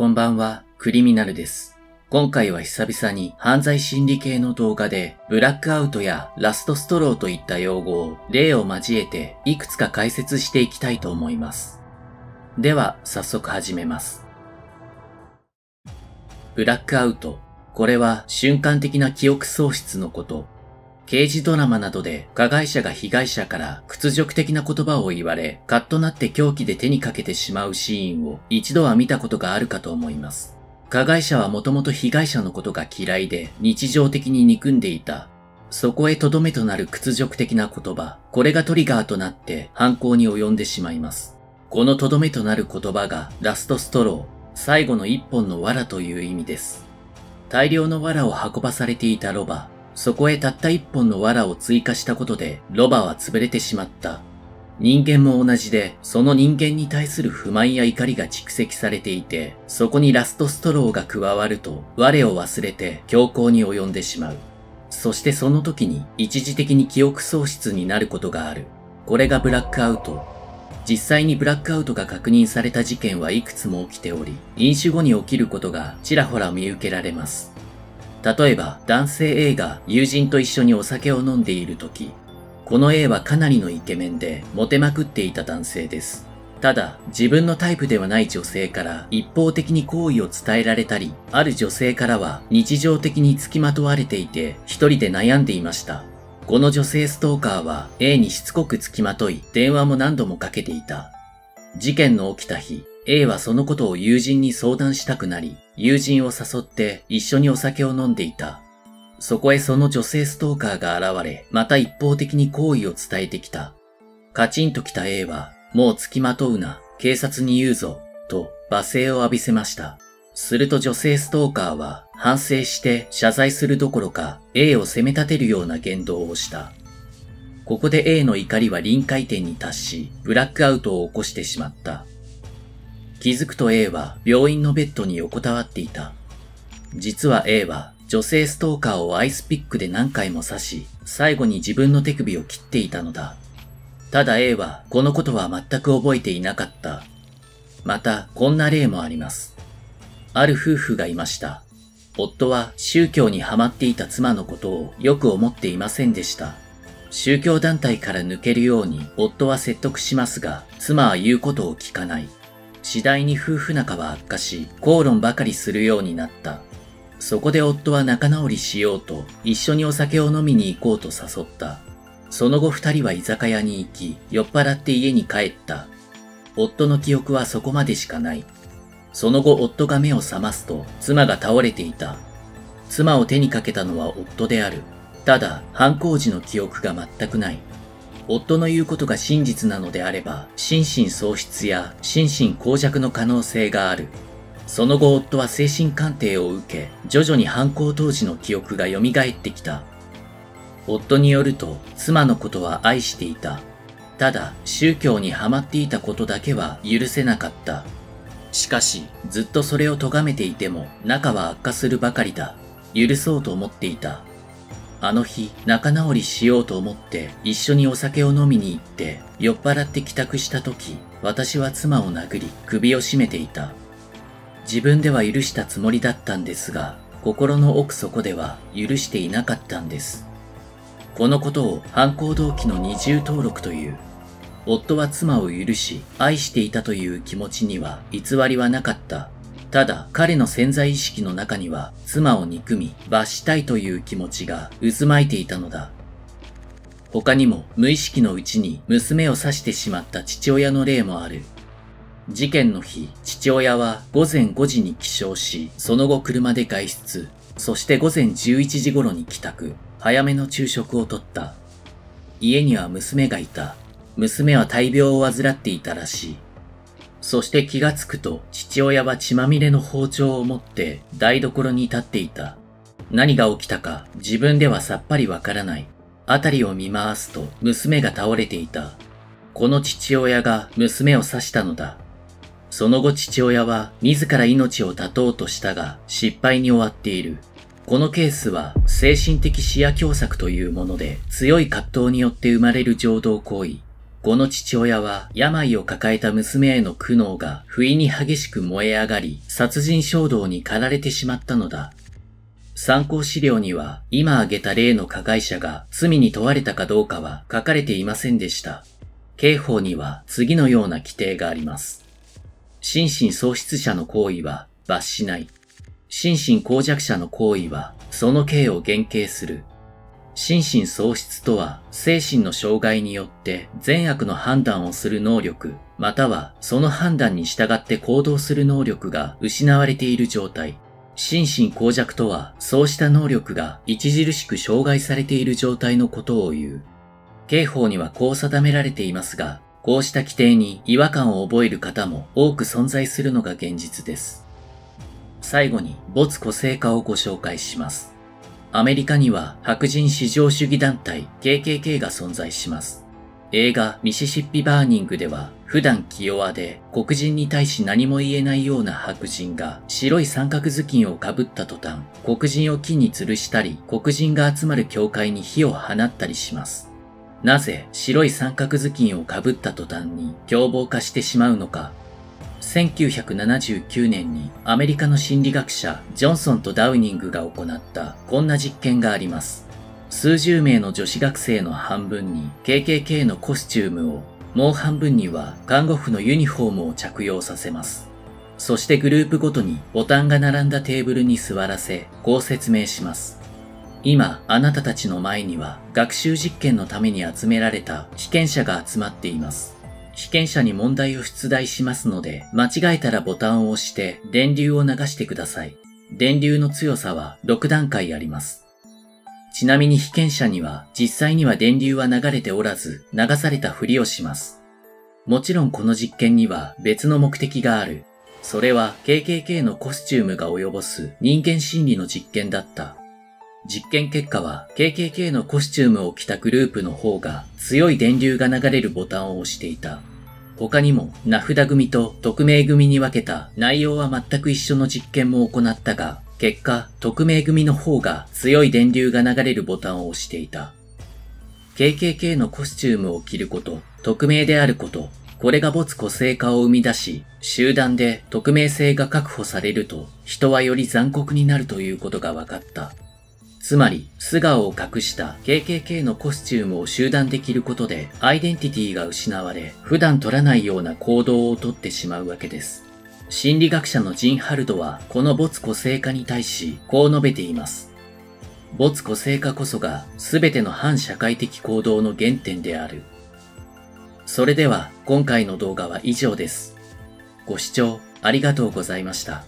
んばんは、クリミナルです。今回は久々に犯罪心理系の動画で、ブラックアウトやラストストローといった用語を例を交えていくつか解説していきたいと思います。では、早速始めます。ブラックアウト。これは瞬間的な記憶喪失のこと。刑事ドラマなどで加害者が被害者から屈辱的な言葉を言われ、カッとなって凶器で手にかけてしまうシーンを一度は見たことがあるかと思います。加害者はもともと被害者のことが嫌いで日常的に憎んでいた。そこへとどめとなる屈辱的な言葉、これがトリガーとなって犯行に及んでしまいます。このとどめとなる言葉がラストストロー、最後の一本の藁という意味です。大量の藁を運ばされていたロバ。そこへたった一本の藁を追加したことでロバは潰れてしまった。人間も同じで、その人間に対する不満や怒りが蓄積されていて、そこにラストストローが加わると、我を忘れて凶行に及んでしまう。そしてその時に一時的に記憶喪失になることがある。これがブラックアウト。実際にブラックアウトが確認された事件はいくつも起きており、飲酒後に起きることがちらほら見受けられます。例えば、男性 A が友人と一緒にお酒を飲んでいる時、この A はかなりのイケメンでモテまくっていた男性です。ただ、自分のタイプではない女性から一方的に好意を伝えられたり、ある女性からは日常的に付きまとわれていて一人で悩んでいました。この女性ストーカーは A にしつこく付きまとい、電話も何度もかけていた。事件の起きた日、A はそのことを友人に相談したくなり、友人を誘って一緒にお酒を飲んでいた。そこへその女性ストーカーが現れ、また一方的に好意を伝えてきた。カチンときた A は、もう付きまとうな、警察に言うぞ、と罵声を浴びせました。すると女性ストーカーは、反省して謝罪するどころか、A を責め立てるような言動をした。ここで A の怒りは臨界点に達し、ブラックアウトを起こしてしまった。気づくと A は病院のベッドに横たわっていた。実は A は女性ストーカーをアイスピックで何回も刺し、最後に自分の手首を切っていたのだ。ただ A はこのことは全く覚えていなかった。また、こんな例もあります。ある夫婦がいました。夫は宗教にハマっていた妻のことをよく思っていませんでした。宗教団体から抜けるように夫は説得しますが、妻は言うことを聞かない。次第に夫婦仲は悪化し、口論ばかりするようになった。そこで夫は仲直りしようと、一緒にお酒を飲みに行こうと誘った。その後二人は居酒屋に行き、酔っ払って家に帰った。夫の記憶はそこまでしかない。その後夫が目を覚ますと、妻が倒れていた。妻を手にかけたのは夫である。ただ、犯行時の記憶が全くない。夫の言うことが真実なのであれば、心神喪失や心神耗弱の可能性がある。その後夫は精神鑑定を受け、徐々に犯行当時の記憶が蘇ってきた。夫によると、妻のことは愛していた。ただ、宗教にハマっていたことだけは許せなかった。しかし、ずっとそれを咎めていても、仲は悪化するばかりだ。許そうと思っていた。あの日、仲直りしようと思って一緒にお酒を飲みに行って酔っ払って帰宅した時、私は妻を殴り首を絞めていた。自分では許したつもりだったんですが、心の奥底では許していなかったんです。このことを犯行動機の二重登録という。夫は妻を許し愛していたという気持ちには偽りはなかった。ただ彼の潜在意識の中には妻を憎み罰したいという気持ちが渦巻いていたのだ。他にも無意識のうちに娘を刺してしまった父親の例もある。事件の日、父親は午前5時に起床し、その後車で外出、そして午前11時頃に帰宅、早めの昼食をとった。家には娘がいた。娘は大病を患っていたらしい。そして気がつくと父親は血まみれの包丁を持って台所に立っていた。何が起きたか自分ではさっぱりわからない。あたりを見回すと娘が倒れていた。この父親が娘を刺したのだ。その後父親は自ら命を絶とうとしたが失敗に終わっている。このケースは精神的視野狭窄というもので強い葛藤によって生まれる情動行為。この父親は病を抱えた娘への苦悩が不意に激しく燃え上がり、殺人衝動に駆られてしまったのだ。参考資料には今挙げた例の加害者が罪に問われたかどうかは書かれていませんでした。刑法には次のような規定があります。心神喪失者の行為は罰しない。心神耗弱者の行為はその刑を減刑する。心神喪失とは精神の障害によって善悪の判断をする能力、またはその判断に従って行動する能力が失われている状態。心神耗弱とはそうした能力が著しく障害されている状態のことを言う。刑法にはこう定められていますが、こうした規定に違和感を覚える方も多く存在するのが現実です。最後に没個性化をご紹介します。アメリカには白人至上主義団体 KKK が存在します。映画ミシシッピバーニングでは普段気弱で黒人に対し何も言えないような白人が白い三角頭巾をかぶった途端、黒人を木に吊るしたり黒人が集まる教会に火を放ったりします。なぜ白い三角頭巾をかぶった途端に凶暴化してしまうのか。1979年にアメリカの心理学者ジョンソンとダウニングが行ったこんな実験があります。数十名の女子学生の半分に KKK のコスチュームを、もう半分には看護婦のユニフォームを着用させます。そしてグループごとにボタンが並んだテーブルに座らせ、こう説明します。今、あなたたちの前には学習実験のために集められた被験者が集まっています。被験者に問題を出題しますので、間違えたらボタンを押して電流を流してください。電流の強さは6段階あります。ちなみに被験者には実際には電流は流れておらず流されたふりをします。もちろんこの実験には別の目的がある。それは KKK のコスチュームが及ぼす人間心理の実験だった。実験結果は KKK のコスチュームを着たグループの方が強い電流が流れるボタンを押していた。他にも名札組と匿名組に分けた内容は全く一緒の実験も行ったが、結果、匿名組の方が強い電流が流れるボタンを押していた。KKK のコスチュームを着ること、匿名であること、これが没個性化を生み出し、集団で匿名性が確保されると、人はより残酷になるということが分かった。つまり、素顔を隠した KKK のコスチュームを集団で着ることで、アイデンティティが失われ、普段取らないような行動をとってしまうわけです。心理学者のジンハルドはこの没個性化に対しこう述べています。没個性化こそが全ての反社会的行動の原点である。それでは今回の動画は以上です。ご視聴ありがとうございました。